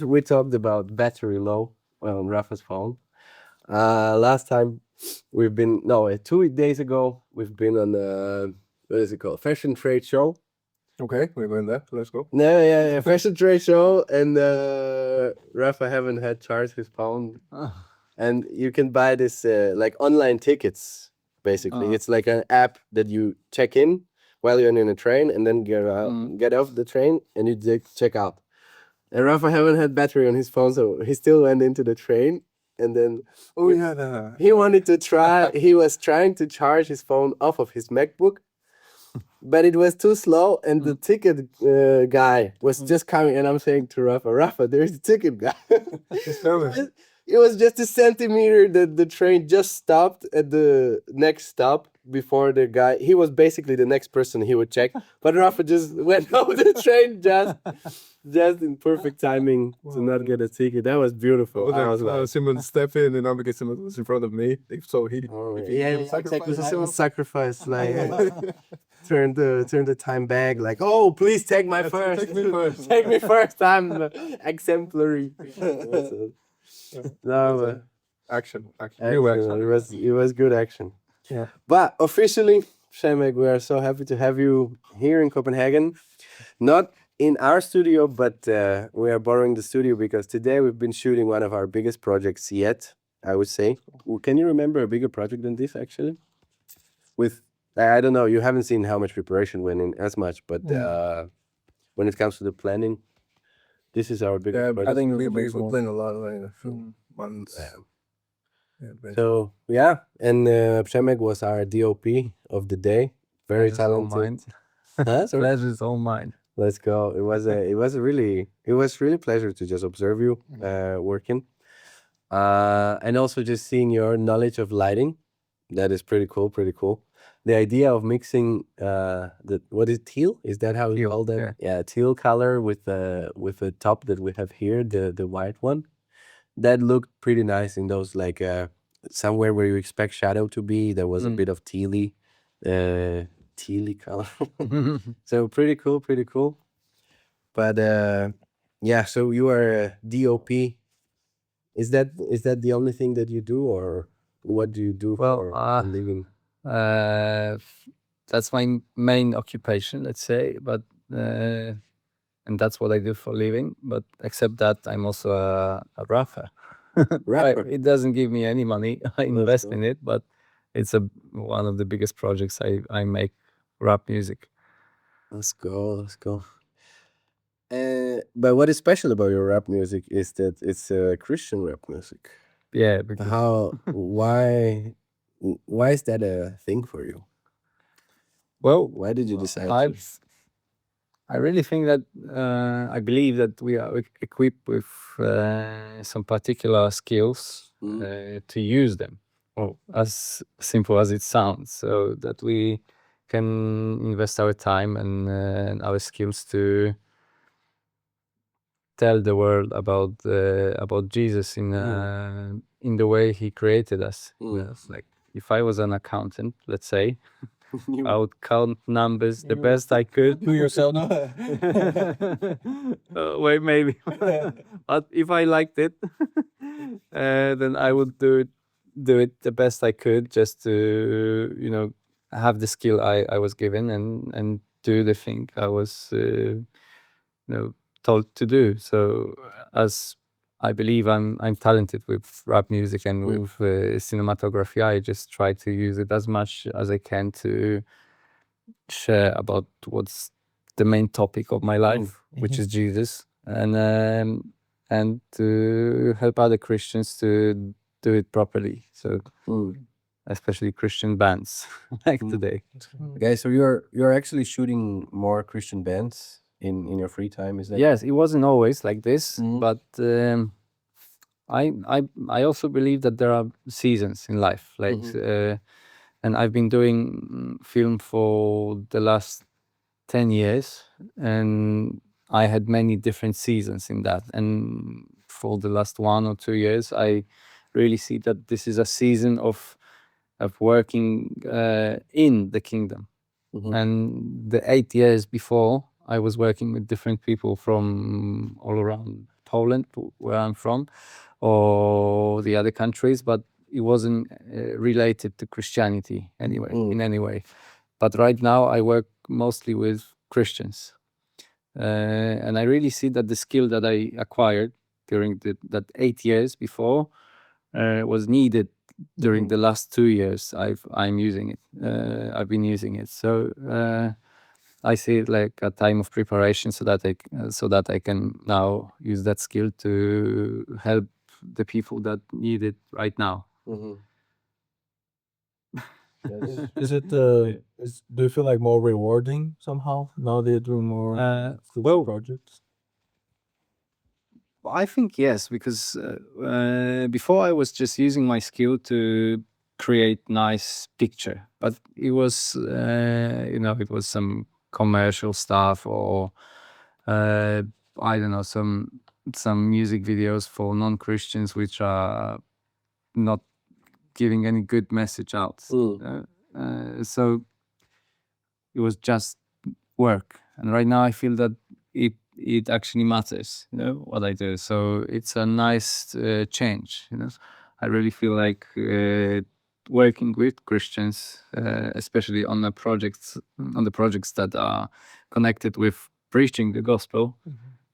we talked about battery low on Rafa's phone. Last time we've been 2 days ago we've been on what is it called, fashion trade show. Okay, we're going there. Let's go. No, yeah, fashion trade show, and Rafa haven't had charged his phone, and you can buy this like online tickets. Basically, it's like an app that you check in while you're in a train, and then get off the train, and you check out. And Rafa haven't had battery on his phone, so he still went into the train, and then he wanted to try. He was trying to charge his phone off of his MacBook, but it was too slow, and the ticket guy was just coming, and I'm saying to Rafa, there's the ticket guy. It was just a centimeter that the train just stopped at the next stop before the guy. He was basically the next person he would check, but Rafa just went over the train just in perfect timing to not get a ticket. That was beautiful. I was like, Simon step in, and because Simon was in front of me, so he exactly. It was a simple sacrifice, like turn the time back, like, oh, please take my first, take me first. take me first. I'm exemplary. No, action. New action. It was good action. Yeah. But officially, Przemek, we are so happy to have you here in Copenhagen. Not in our studio, but we are borrowing the studio because today we've been shooting one of our biggest projects yet, I would say. Can you remember a bigger project than this, actually? With, I don't know, you haven't seen how much preparation went in as much, but when it comes to the planning, this is our biggest project. I think we're playing a lot, like a few months. So yeah, and Przemek was our DOP of the day. Very talented. Pleasure is all mine. Let's go. It was really pleasure to just observe you working, and also just seeing your knowledge of lighting. That is pretty cool. Pretty cool. The idea of mixing the, what is teal? Is that how you call that? Yeah, teal color with the top that we have here, the white one. That looked pretty nice in those, like somewhere where you expect shadow to be. There was a bit of tealy color. So pretty cool, pretty cool. But yeah, so you are a DOP. Is that the only thing that you do, or what do you do for a living? That's my main occupation, let's say, but and that's what I do for a living. But except that, I'm also a rapper. Rapper. It doesn't give me any money. I invest in it, but it's one of the biggest projects I make, rap music. Let's go, let's go. But what is special about your rap music is that it's Christian rap music. Yeah. Why is that a thing for you? Well, why did you decide? I really think that I believe that we are equipped with some particular skills to use them. As simple as it sounds, so that we can invest our time and our skills to tell the world about Jesus in the way he created us. Like, if I was an accountant, let's say, I would count numbers the best I could. Do yourself now? Wait, maybe. But if I liked it, then I would do it the best I could, just to have the skill I was given and do the thing I was told to do. So as I believe I'm talented with rap music and with cinematography, I just try to use it as much as I can to share about what's the main topic of my life, which is Jesus, and to help other Christians to do it properly. So especially Christian bands like today. Okay, so you're actually shooting more Christian bands in your free time, is that? Yes, it wasn't always like this, but I also believe that there are seasons in life, like and I've been doing film for the last 10 years, and I had many different seasons in that. And for the last 1 or 2 years, I really see that this is a season of working in the kingdom. And the 8 years before, I was working with different people from all around Poland, where I'm from, or the other countries, but it wasn't related to Christianity anyway, in any way. But right now I work mostly with Christians. And I really see that the skill that I acquired during that 8 years before was needed during the last 2 years. I'm using it. I've been using it. So I see it like a time of preparation, so that I can now use that skill to help the people that need it right now. Is it do you feel like more rewarding somehow now that you're doing more projects? I think yes, because before I was just using my skill to create nice picture, but it was it was some commercial stuff, or I don't know, some music videos for non-Christians which are not giving any good message out. So it was just work, and right now I feel that it actually matters, what I do. So it's a nice change. I really feel like working with Christians, especially on the projects that are connected with preaching the gospel,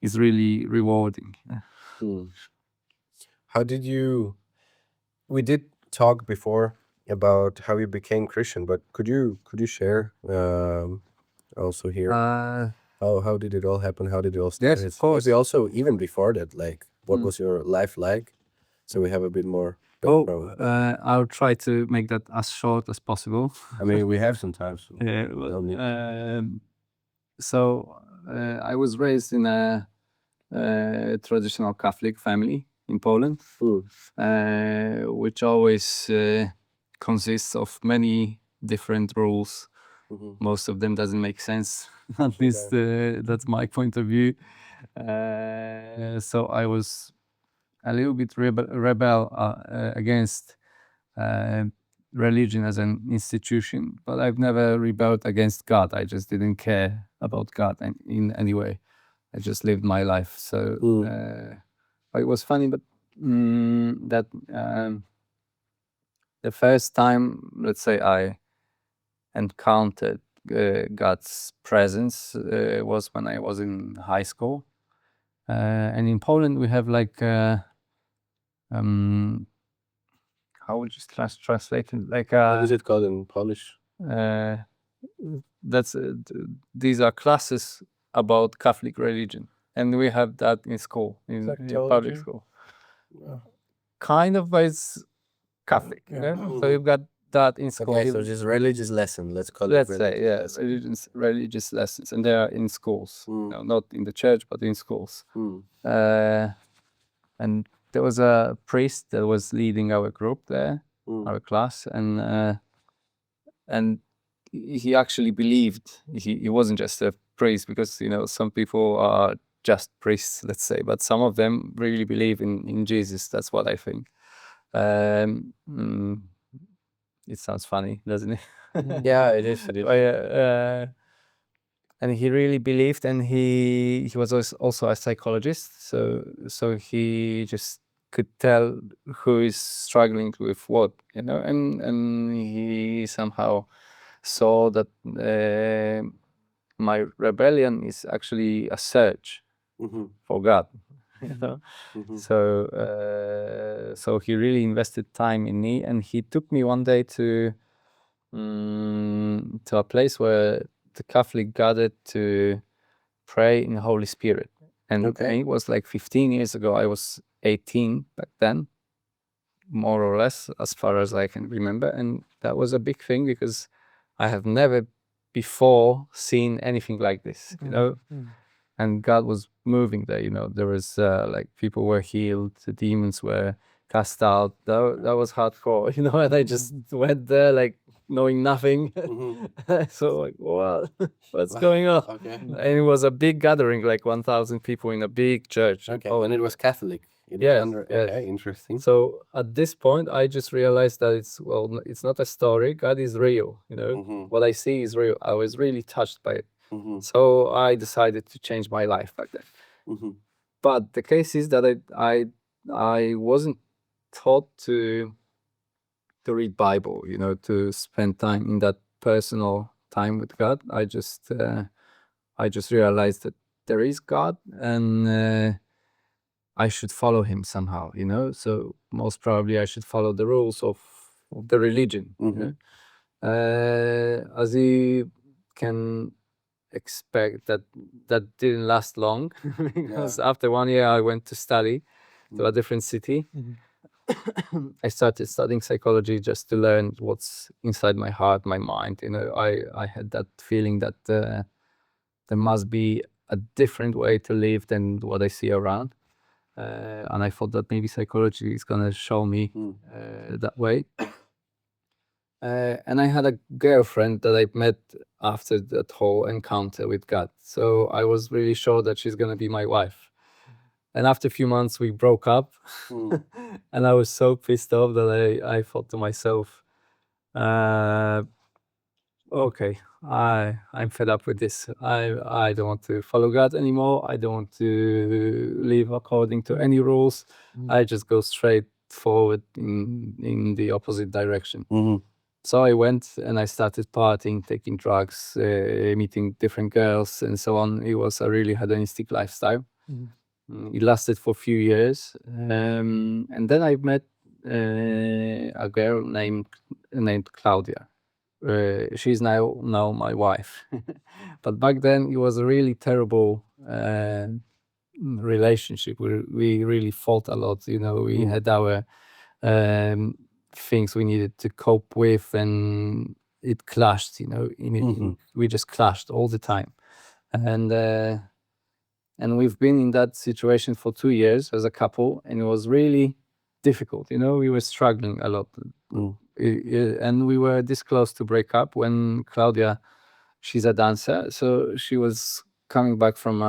is really rewarding. How did you? We did talk before about how you became Christian, but could you share also here how did it all happen? How did it all start? Yes, of course. Also, even before that, like what was your life like? So we have a bit more background. I'll try to make that as short as possible. I mean, we have some time. So So I was raised in a traditional Catholic family in Poland, which always consists of many different rules. Most of them doesn't make sense. At least that's my point of view. So I was a little bit rebel against religion as an institution, but I've never rebelled against God. I just didn't care about God in any way. I just lived my life. So it was funny, but that the first time, let's say, I encountered God's presence was when I was in high school. And in Poland, we have like how would you translate it? Like what is it called in Polish? That's these are classes about Catholic religion, and we have that in school, in public school. Kind of, but it's Catholic. So you've got that in school. Okay, so just religious lesson. Let's call Let's it. say, yes, religious lessons, and they are in schools. Not in the church, but in schools. And there was a priest that was leading our group there, our class, and he actually believed. He wasn't just a priest, because some people are just priests, let's say, but some of them really believe in Jesus. That's what I think. It sounds funny, doesn't it? Yeah, it is. It is. And he really believed, and he was also a psychologist, so he just could tell who is struggling with what, and he somehow saw that my rebellion is actually a search for God. So he really invested time in me, and he took me one day to a place where the Catholic gathered to pray in the Holy Spirit. And it was like 15 years ago. I was 18 back then, more or less, as far as I can remember. And that was a big thing, because I have never before seen anything like this, and God was moving there. There was like people were healed, the demons were cast out. That was hardcore, and I just went there like knowing nothing. So like, what's going on? And it was a big gathering, like 1,000 people in a big church. Oh, and it was Catholic. Yes. Okay, interesting. So at this point, I just realized that it's not a story. God is real. What I see is real. I was really touched by it. So I decided to change my life back then. But the case is that I wasn't taught to read Bible, you know, to spend time in that personal time with God. I just realized that there is God, and I should follow him somehow, you know. So most probably I should follow the rules of the religion. You know? As you can expect, that didn't last long because after 1 year I went to study to a different city. I started studying psychology just to learn what's inside my heart, my mind. You know, I had that feeling that there must be a different way to live than what I see around. And I thought that maybe psychology is gonna show me that way. And I had a girlfriend that I met after that whole encounter with God. So I was really sure that she's gonna be my wife. And after a few months, we broke up, and I was so pissed off that I thought to myself, okay, I'm fed up with this. I don't want to follow God anymore. I don't want to live according to any rules. I just go straight forward in the opposite direction. So I went and I started partying, taking drugs, meeting different girls, and so on. It was a really hedonistic lifestyle. It lasted for a few years, and then I met a girl named Claudia. She's now my wife, but back then it was a really terrible relationship. We really fought a lot. You know, we had our things we needed to cope with, and it clashed. You know, we just clashed all the time, and we've been in that situation for 2 years as a couple, and it was really difficult. You know, we were struggling a lot. And we were this close to break up when Claudia, she's a dancer, so she was coming back from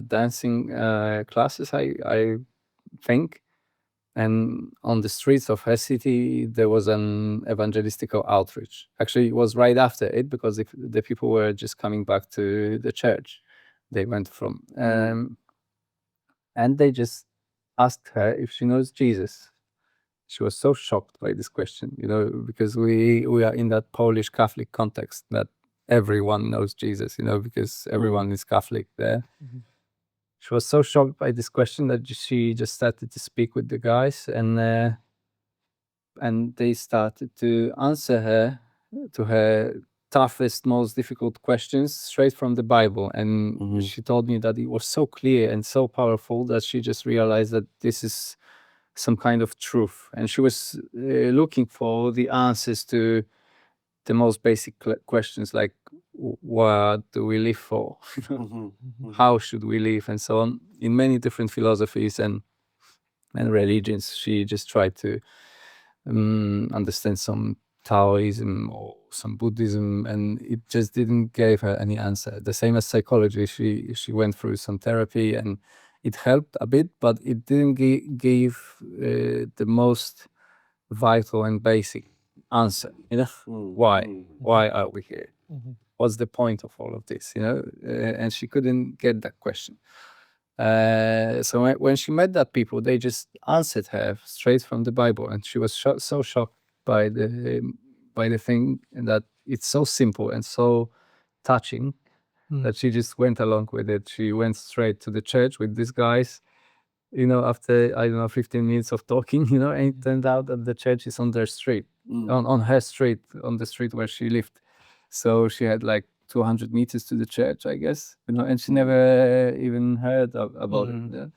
dancing classes, I think. And on the streets of her city, there was an evangelistical outreach. Actually, it was right after it, because if the people were just coming back to the church they went from. And they just asked her if she knows Jesus. She was so shocked by this question, you know, because we are in that Polish Catholic context that everyone knows Jesus, you know, because everyone is Catholic there. She was so shocked by this question that she just started to speak with the guys, and they started to answer her to her toughest, most difficult questions straight from the Bible. And she told me that it was so clear and so powerful that she just realized that this is some kind of truth, and she was looking for the answers to the most basic questions, like what do we live for, how should we live, and so on. In many different philosophies and religions, she just tried to understand some Taoism or some Buddhism, and it just didn't give her any answer. The same as psychology, she went through some therapy and it helped a bit, but it didn't give the most vital and basic answer. You know, why are we here? What's the point of all of this? You know, and she couldn't get that question. So when she met that people, they just answered her straight from the Bible, and she was so shocked by the thing, and that it's so simple and so touching that she just went along with it. She went straight to the church with these guys, you know, after, I don't know, 15 minutes of talking, you know, and it turned out that the church is on their street, on her street, on the street where she lived. So she had like 200 meters to the church, I guess, you know, and she never even heard about it. Yeah?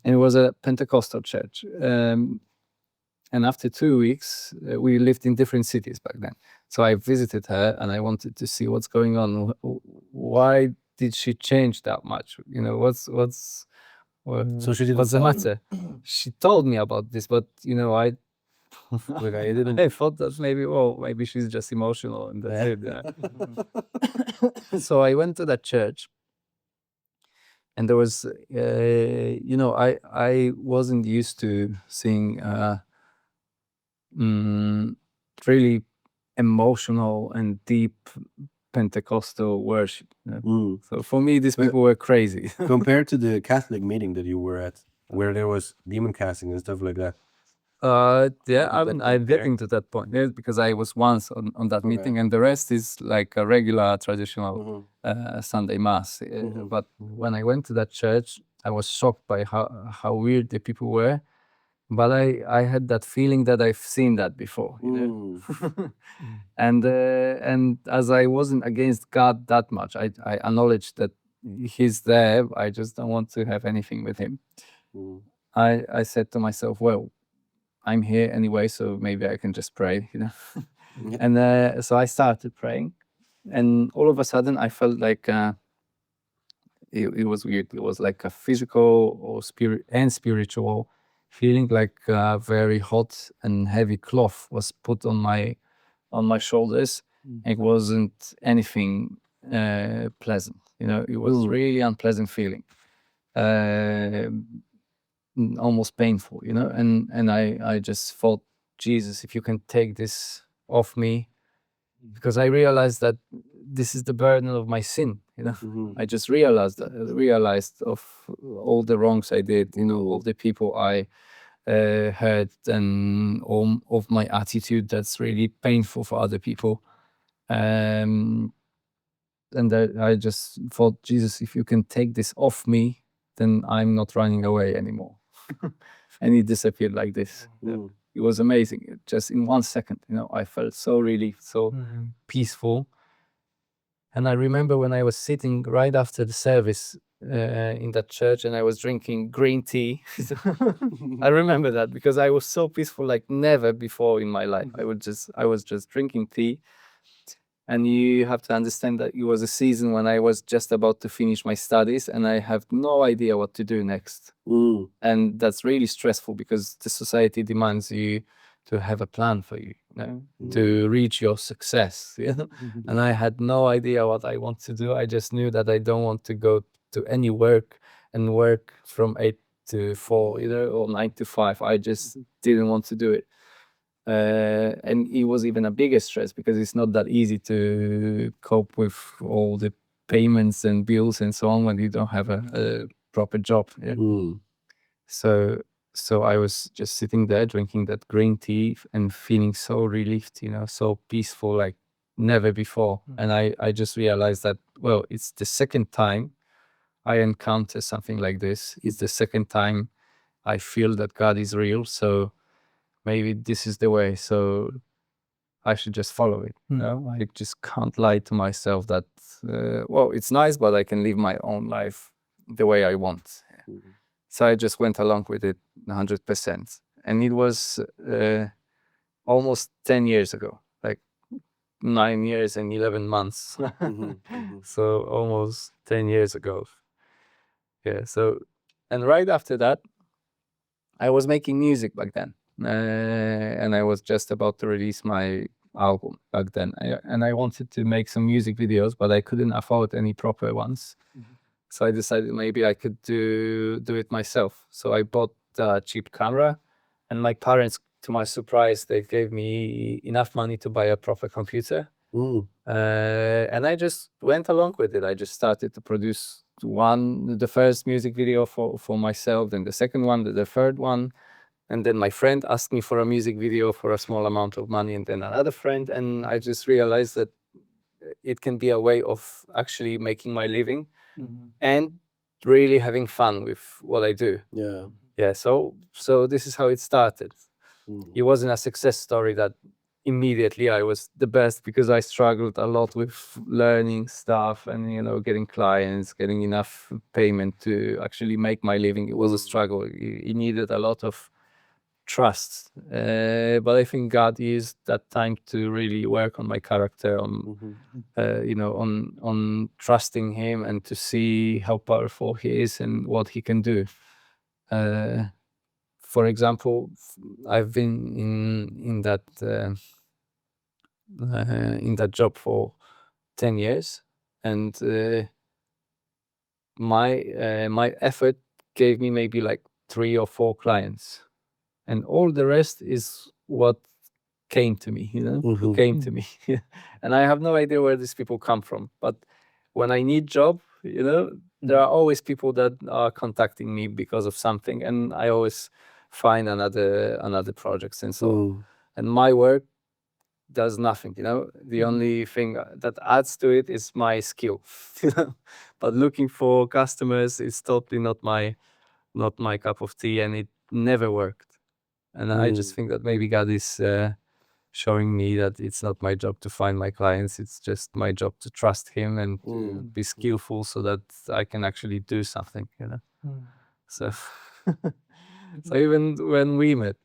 And it was a Pentecostal church. And after 2 weeks, we lived in different cities back then. So I visited her and I wanted to see what's going on. Why did she change that much? You know, what's So she didn't what's the tell you? matter? She told me about this, but you know, I thought that maybe she's just emotional and that's it. Yeah. So I went to that church, and there was, you know, I wasn't used to seeing really emotional and deep Pentecostal worship. So for me, these people were crazy. Compared to the Catholic meeting that you were at, where there was demon casting and stuff like that. Yeah, I'm getting to that point because I was once on that meeting, and the rest is like a regular traditional Sunday mass. But when I went to that church, I was shocked by how weird the people were. But I had that feeling that I've seen that before, you know. And as I wasn't against God that much, I acknowledged that He's there. I just don't want to have anything with Him. I said to myself, well, I'm here anyway, so maybe I can just pray, you know. And so I started praying, and all of a sudden I felt like it was weird. It was like a physical or spiritual feeling, like a very hot and heavy cloth was put on my shoulders. It wasn't anything pleasant, you know. It was really unpleasant feeling. Almost painful, you know, and I just thought, Jesus, if you can take this off me, because I realized that this is the burden of my sin, you know. I just realized of all the wrongs I did, you know, all the people I hurt, and all of my attitude that's really painful for other people. And I just thought, Jesus, if you can take this off me, then I'm not running away anymore. And it disappeared like this. It was amazing. Just in 1 second, you know, I felt so relieved, so peaceful. And I remember when I was sitting right after the service in that church, and I was drinking green tea. I remember that because I was so peaceful like never before in my life. I was just drinking tea. And you have to understand that it was a season when I was just about to finish my studies, and I have no idea what to do next. And that's really stressful because the society demands you to have a plan for you, you know, to reach your success. You know? And I had no idea what I want to do. I just knew that I don't want to go to any work and work from 8 to 4, you know, or 9 to 5. I just didn't want to do it. And it was even a bigger stress because it's not that easy to cope with all the payments and bills and so on when you don't have a proper job. Yeah? So I was just sitting there drinking that green tea and feeling so relieved, you know, so peaceful like never before. And I just realized that, well, it's the second time I encounter something like this. It's the second time I feel that God is real. So maybe this is the way, so I should just follow it. You know, I just can't lie to myself that, well, it's nice, but I can live my own life the way I want. So I just went along with it 100%. And it was almost 10 years ago, like 9 years and 11 months. So almost 10 years ago. Yeah, so, and right after that, I was making music back then. And I was just about to release my album back then. And I wanted to make some music videos, but I couldn't afford any proper ones. So I decided maybe I could do it myself. So I bought a cheap camera, and my parents, to my surprise, they gave me enough money to buy a proper computer. And I just went along with it. I just started to produce the first music video for myself, then the second one, the third one. And then my friend asked me for a music video for a small amount of money, and then another friend. And I just realized that it can be a way of actually making my living and really having fun with what I do. Yeah. So this is how it started. It wasn't a success story that immediately I was the best, because I struggled a lot with learning stuff and, you know, getting clients, getting enough payment to actually make my living. It was a struggle. It needed a lot of trust, but I think God used that time to really work on my character, on you know, on trusting Him and to see how powerful He is and what He can do. For example, I've been in that job for 10 years, and my effort gave me maybe like 3 or 4 clients, and all the rest is what came to me, who Mhm. came to me. And I have no idea where these people come from. But when I need job, there are always people that are contacting me because of something, and I always find another projects. And so, Mm. and my work does nothing, the only thing that adds to it is my skill. But looking for customers is totally not my cup of tea, and it never worked. And I just think that maybe God is showing me that it's not my job to find my clients, it's just my job to trust him and to be skillful so that I can actually do something. So so even when we met,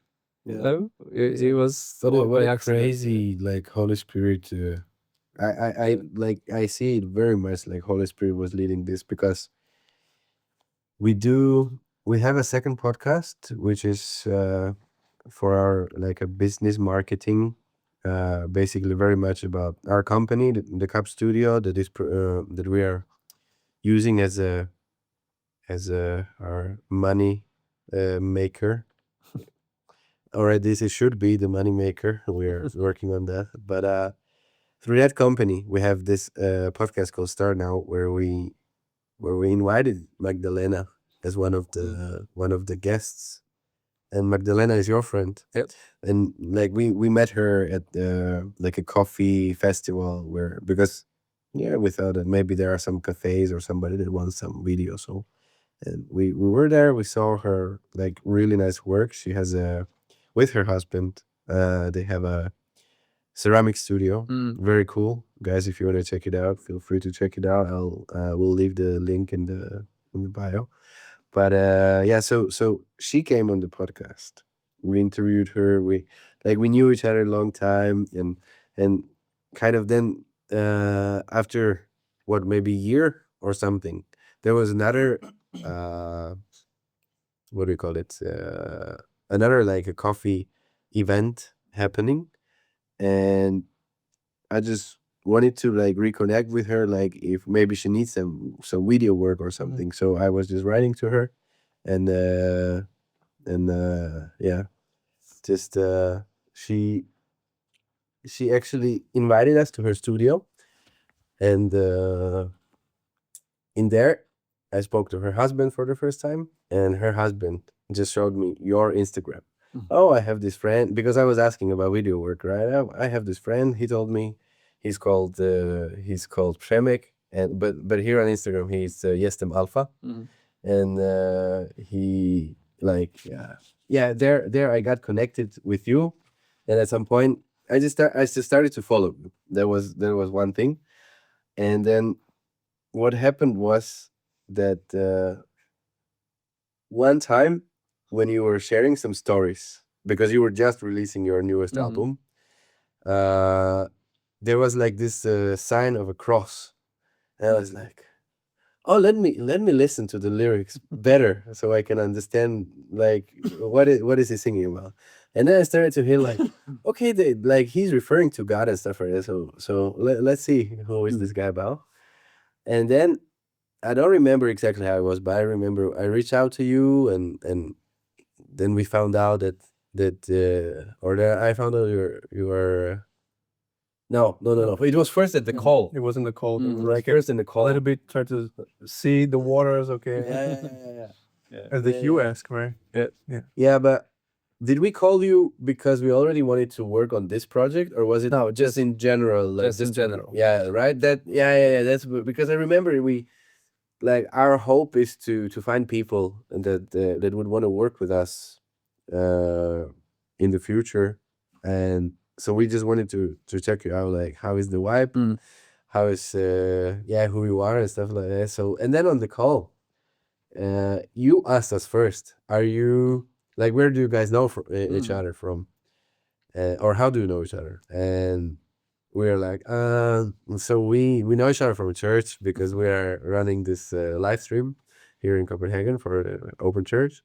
it was What by a accident. crazy like Holy Spirit. I like I see it very much like Holy Spirit was leading this, because we have a second podcast which is for our like a business marketing, basically very much about our company, the Cup Studio, that is that we are using as our money maker. Or this it should be the money maker. We're working on that, but through that company we have this podcast called Start Now, where we invited Magdalena as one of the guests. And Magdalena is your friend. Yep. And like we met her at like a coffee festival, where, because we thought that maybe there are some cafes or somebody that wants some video. So, and we were there, we saw her like really nice work. She has with her husband, they have a ceramic studio. Very cool, guys. If you want to check it out, feel free to check it out. We'll leave the link in the bio. But so she came on the podcast. We interviewed her. We knew each other a long time, and kind of then after what, maybe a year or something, there was another what do we call it? Another like a coffee event happening, and I just wanted to like reconnect with her, like if maybe she needs some video work or something. So I was just writing to her, and yeah, just she actually invited us to her studio, and in there I spoke to her husband for the first time, and her husband just showed me your Instagram. Oh, I have this friend, because I was asking about video work, right? I have this friend. He told me he's called Przemek, and but here on Instagram he's jestemAlpha, and he like there I got connected with you, and at some point I just started to follow you. There was one thing, and then what happened was that one time when you were sharing some stories, because you were just releasing your newest album, there was like this sign of a cross, and I was like, oh, let me listen to the lyrics better so I can understand like what is he singing about. And then I started to hear like, okay, like he's referring to God and stuff like that. So let's see who is this guy about. And then I don't remember exactly how it was, but I remember I reached out to you, and then we found out I found out you were no. It was first at the call. It wasn't the cold. It was Like like first in the a call. little bit, try to see the waters, okay? Yeah. As the hue ask, right? Yeah, but did we call you because we already wanted to work on this project, or was it No, just in general? Like, just in general. Yeah, right. That's because I remember we like our hope is to find people that would want to work with us uh in the future, and so we just wanted to check you out, like how is the vibe, how is who you are and stuff like that. So, and then on the call, you asked us first, are you like, where do you guys know from each other from, or how do you know each other? And we're like, so we know each other from church, because we are running this live stream here in Copenhagen for the open church.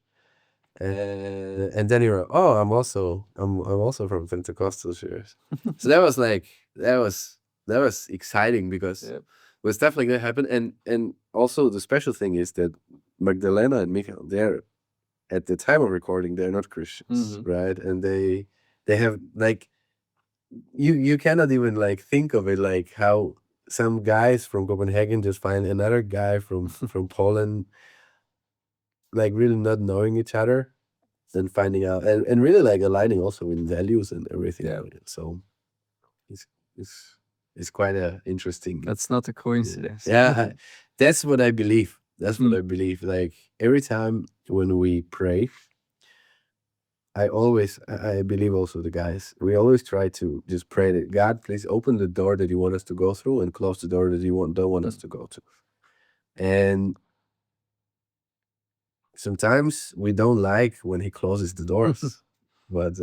And then you're like, oh, I'm also from Pentecostal church. So that was like that was exciting, because when stuff like that happened. And also the special thing is that Magdalena and Michael, they're at the time of recording, they're not Christians, right? And they have like you cannot even like think of it, like how some guys from Copenhagen just find another guy from Poland, like really not knowing each other, and finding out and really like aligning also in values and everything. Yeah. So it's it's it's quite a interesting. That's not a coincidence. Yeah, that's what I believe. That's what Mm. I believe. Like every time when we pray, I believe also the guys, we always try to just pray that God, please open the door that you want us to go through and close the door that you don't want us to go to. And sometimes we don't like when he closes the doors, but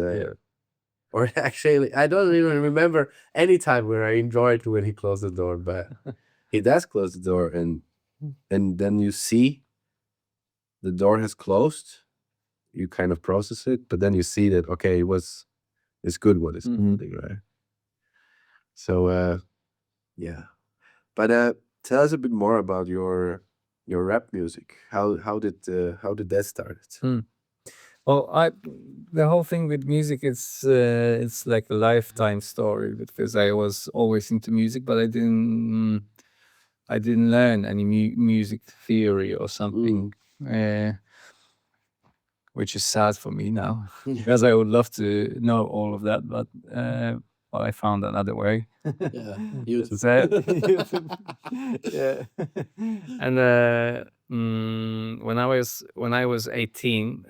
or actually, I don't even remember any time where I enjoyed when he closed the door, but he does close the door, and then you see the door has closed. You kind of process it, but then you see that okay, it's good what is happening, right? So yeah, but tell us a bit more about your rap music. How did that start? Well, the whole thing with music it's like a lifetime story because I was always into music, but I didn't learn any music theory or something, which is sad for me now because I would love to know all of that, but well, I found another way. Yeah, YouTube. YouTube. Yeah. And when I was 18,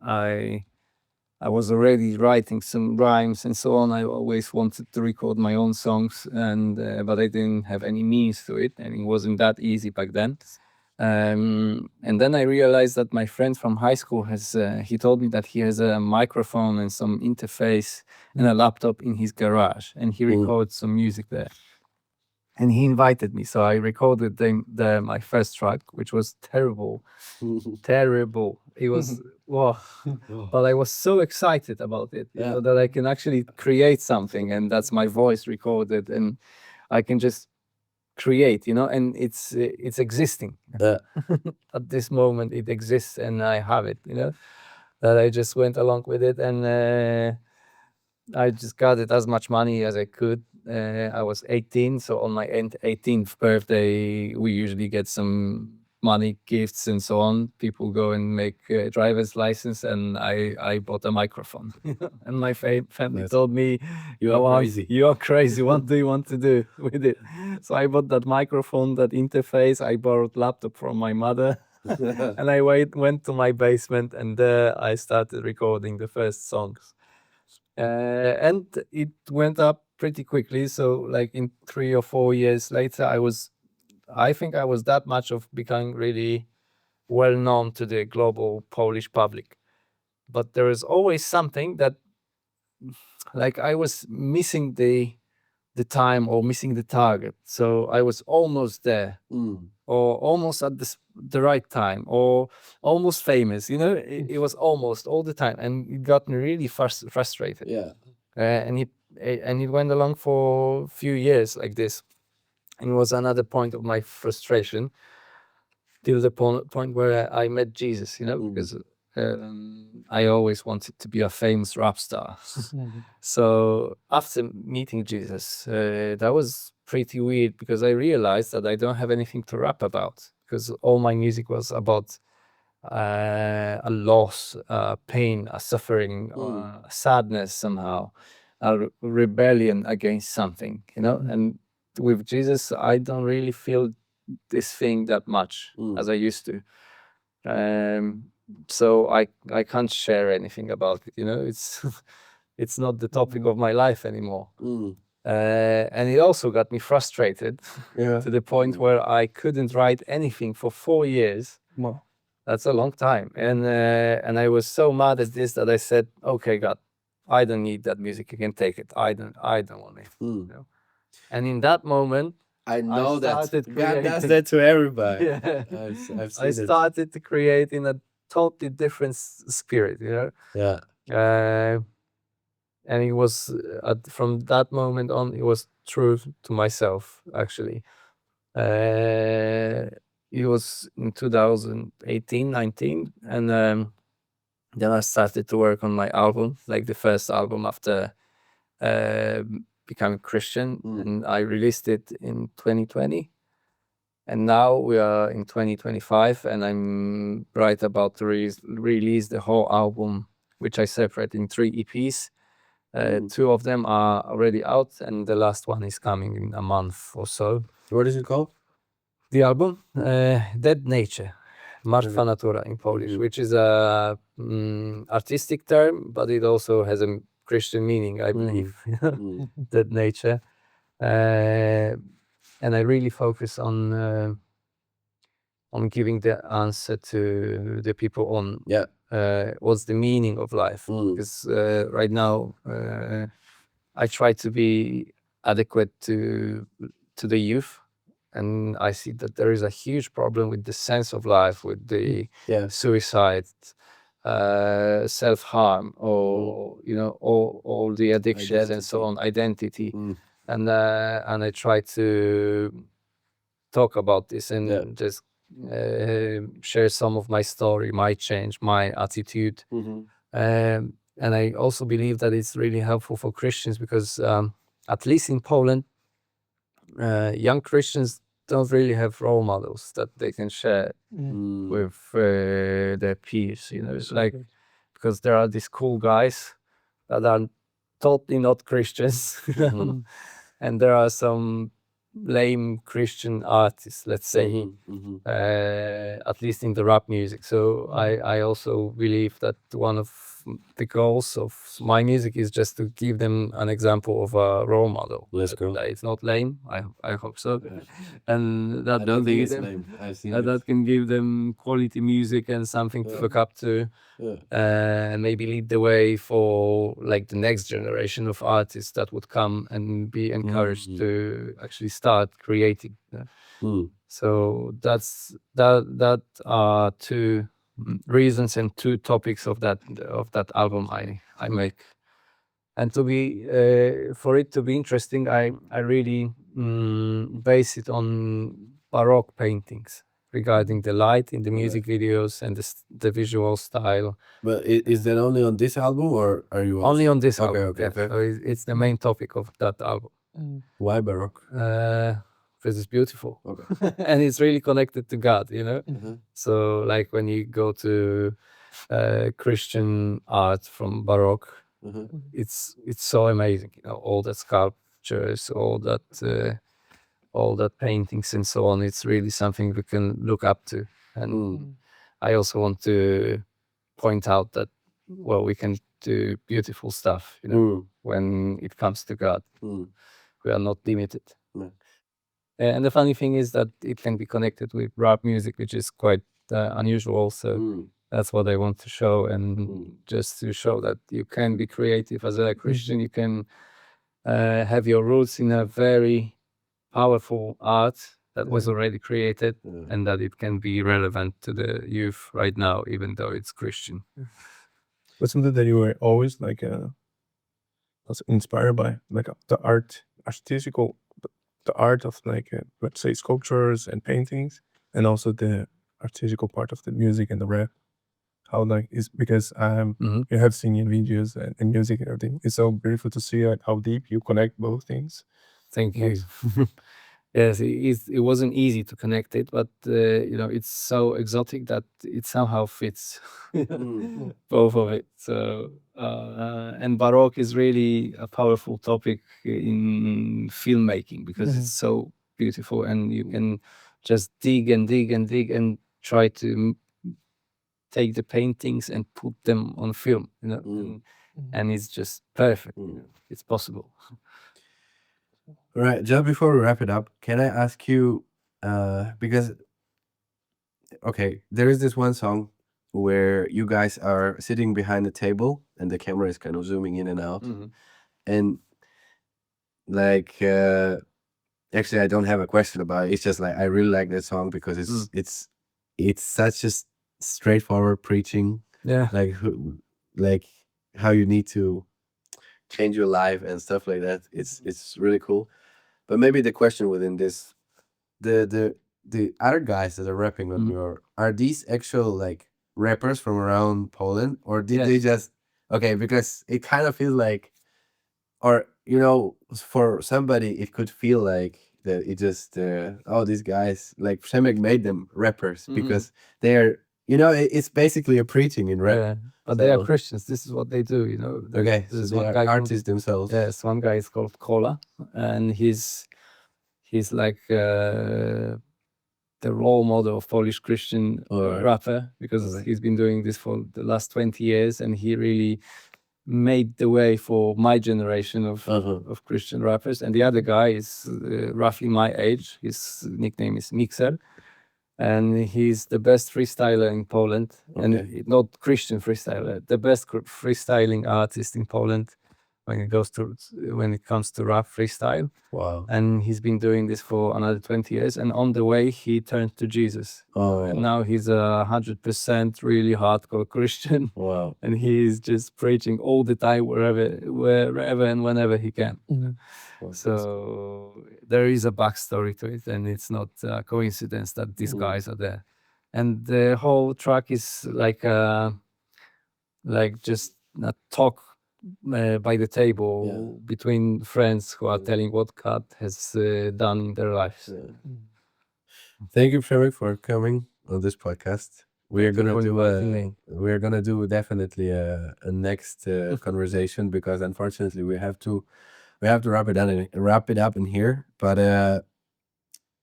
I was already writing some rhymes and so on. I always wanted to record my own songs, and but I didn't have any means to it, and it wasn't that easy back then. And then I realized that my friend from high school he told me that he has a microphone and some interface and a laptop in his garage, and he records some music there. And he invited me, so I recorded my first track, which was terrible, terrible. It was wow, but I was so excited about it, you know, that I can actually create something, and that's my voice recorded, and I can just create, you know, and it's existing. At this moment, it exists, and I have it, you know. That I just went along with it, and I just got it as much money as I could. I was 18, so on my 18th birthday, we usually get some money, gifts, and so on. People go and make a driver's license, and I bought a microphone. And my family told me, You "Go are on, crazy." you are crazy. What do you want to do with it?" So I bought that microphone, that interface. I borrowed laptop from my mother. And I went to my basement, and there I started recording the first songs. And it went up pretty quickly. So like in 3 or 4 years later, I think I was that much of becoming really well known to the global Polish public. But there is always something that, like, I was missing the time or missing the target. So I was almost there, or almost at the right time, or almost famous. You know, it was almost all the time, and it got me really frustrated. Yeah. And it went along for a few years like this, and it was another point of my frustration till the point where I met Jesus, you know, because I always wanted to be a famous rap star. So after meeting Jesus, that was pretty weird because I realized that I don't have anything to rap about, because all my music was about a loss, pain, a suffering, a sadness somehow, a rebellion against something, you know. And with Jesus, I don't really feel this thing that much as I used to. So I can't share anything about it, you know. It's it's not the topic of my life anymore. And it also got me frustrated to the point where I couldn't write anything for 4 years. Wow. That's a long time. And I was so mad at this that I said, okay, God, I don't need that music. You can take it. I don't want it. You know? And in that moment, I know that started God does creating. that to everybody. Yeah. I've I seen it. started to create in a totally different spirit, you know. Yeah. And it was from that moment on, it was true to myself, actually. It was in 2018, 19, and then I started to work on my album, like the first album after become Christian, and I released it in 2020. And now we are in 2025, and I'm right about to release the whole album, which I separate in 3 EPs. 2 of them are already out, and the last one is coming in a month or so. What is it called? The album, Dead Nature, Martwa Natura in Polish, which is a artistic term, but it also has a Christian meaning, I believe. Dead Nature. And I really focus on giving the answer to the people on what's the meaning of life. Because right now I try to be adequate to the youth, and I see that there is a huge problem with the sense of life, with the suicide, self-harm, or all the addictions and so on, identity. And I try to talk about this and just share some of my story, my change, my attitude. And I also believe that it's really helpful for Christians because at least in Poland, young Christians don't really have role models that they can share with their peers. It's like, because there are these cool guys that are totally not Christians, and there are some lame Christian artists, let's say, at least in the rap music. So I also believe that one of the goals of my music is just to give them an example of a role model. Let's go. It's not lame. I hope so. And that I don't can think give it's them, lame. I've seen that can give them quality music and something to look up to. And maybe lead the way for like the next generation of artists that would come and be encouraged to actually start creating. So that are 2 reasons and 2 topics of that album I make. And to be for it to be interesting, I really base it on Baroque paintings regarding the light in the music videos and the visual style. But is that only on this album, or are you Only on this Okay, album. okay, Yeah. okay. So it's the main topic of that album. Why Baroque? Because it's beautiful. Okay. And it's really connected to God, So like when you go to Christian art from Baroque, it's so amazing, all the sculptures, all that paintings and so on. It's really something we can look up to. And I also want to point out that, well, we can do beautiful stuff, when it comes to God. We are not limited. And the funny thing is that it can be connected with rap music, which is quite unusual. So that's what I want to show, and just to show that you can be creative as a Christian. You can have your roots in a very powerful art that was already created, and that it can be relevant to the youth right now, even though it's Christian. Was something that you were always like was inspired by, like the art of like let's say sculptures and paintings, and also the artistical part of the music and the rap. How like is because you have seen in videos and music and everything. It's so beautiful to see like how deep you connect both things. Thank you. Yes, it wasn't easy to connect it, but it's so exotic that it somehow fits both of it. So and Baroque is really a powerful topic in filmmaking because it's so beautiful, and you can just dig and dig and dig and try to take the paintings and put them on film, and it's just perfect. It's possible. All right, just before we wrap it up, can I ask you, because, okay, there is this one song where you guys are sitting behind the table and the camera is kind of zooming in and out. And like, actually, I don't have a question about it. It's just like, I really like that song because it's such a straightforward preaching. Yeah. Like how you need to change your life and stuff like that. It's really cool. But maybe the question within this, the other guys that are rapping on are these actual like rappers from around Poland, or did they just, okay, because it kind of feels like, or you know, for somebody, it could feel like that it just, oh, these guys, like Przemek made them rappers because they're, you know, it's basically a preaching in rap. Yeah, but they are So- Christians. This is what they do, you know. Okay, so There's they one are guy called- artists themselves. Yes, one guy is called Kola, and he's like the role model of Polish Christian Alright. rapper, because Alright. he's been doing this for the last 20 years, and he really made the way for my generation of Christian rappers. And the other guy is roughly my age. His nickname is Mixer, and he's the best freestyler in Poland, and not Christian freestyler, the best freestyling artist in Poland when it comes to rap freestyle. Wow. And he's been doing this for another 20 years, and on the way he turned to Jesus. And now he's 100% really hardcore Christian. Wow. And he's just preaching all the time wherever and whenever he can. So there is a backstory to it, and it's not a coincidence that these guys are there. And the whole track is like just a talk by the table between friends who are telling what God has done in their lives. Thank you, Przemek, for coming on this podcast. We're gonna do definitely a next conversation, because unfortunately we have to wrap it up in here. But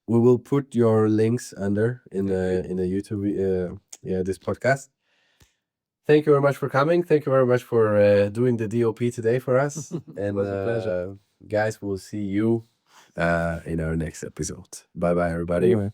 we will put your links under in the YouTube this podcast. Thank you very much for coming. Thank you very much for doing the DOP today for us. And was a pleasure. guys, we'll see you in our next episode. Bye bye, everybody. Anyway.